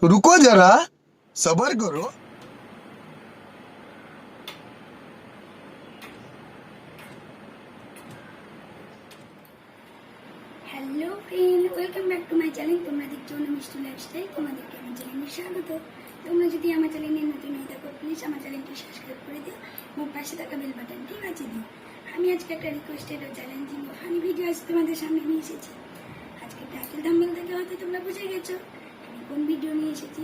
रुको जरा सबर करो। Hello friend, welcome back to my channel. তোমরা দেখছো না মিষ্টি লাইফস্টাইল। তোমাদেরকে আমার চ্যানেলে স্বাগত। তোমরা যদি আমার চ্যানেলে নতুন হয়ে থাকো, প্লিজ আমার চ্যানেলটি সাবস্ক্রাইব করে দিও এবং পাশে থাকা বেল বাটনটি বাজিয়ে দিও। আমি আজকে একটা রিকোয়েস্টেড ও চ্যালেঞ্জিং ও ফানি ভিডিও আজ তোমাদের সামনে নিয়ে এসেছি। আজকে টাইটেল থাম্বনেল থেকে হয়তো তোমরা বুঝে গেছো আমি কোন ভিডিও নিয়ে এসেছি।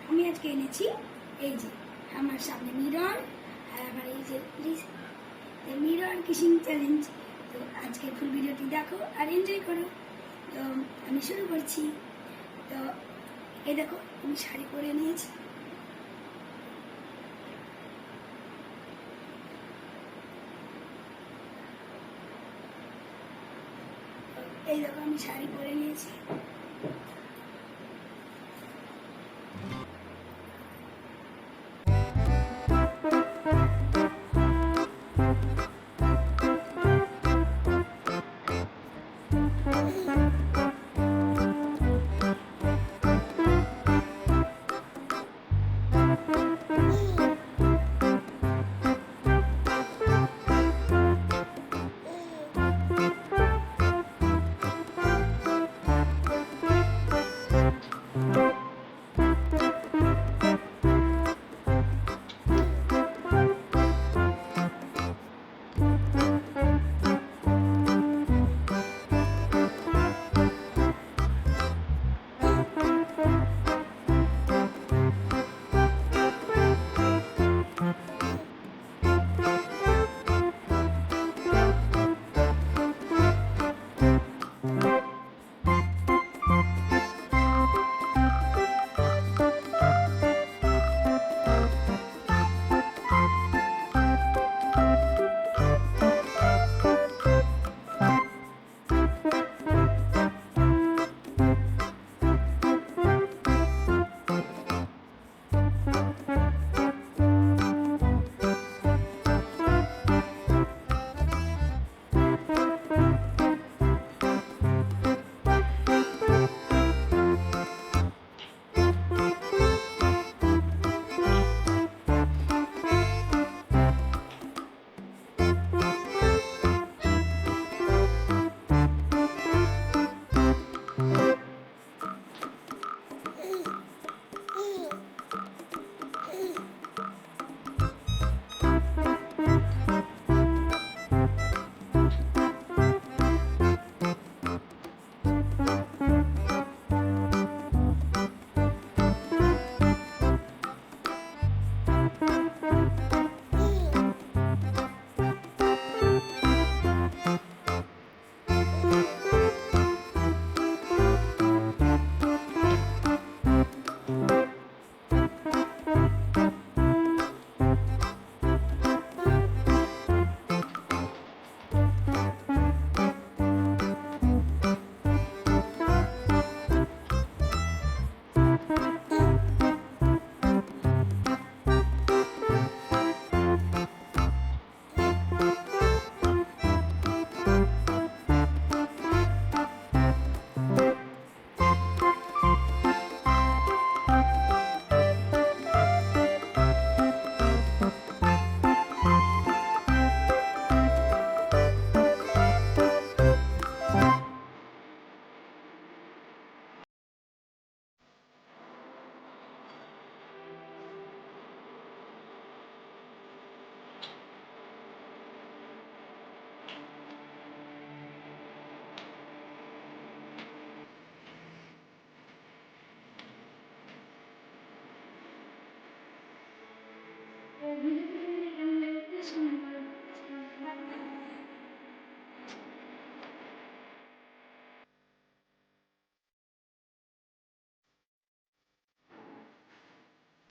আমি আজকে এনেছি এই যে আমার সামনে মিরর, আর আমার এই যে মিরর কিসিং চ্যালেঞ্জ। তো আজকের ফুল ভিডিওটি দেখো আর এনজয় করো। তো আমি শুরু করছি। তো এই দেখো আমি শাড়ি পরে নিয়েছি। এই দেখো আমি শাড়ি পরে নিয়েছি।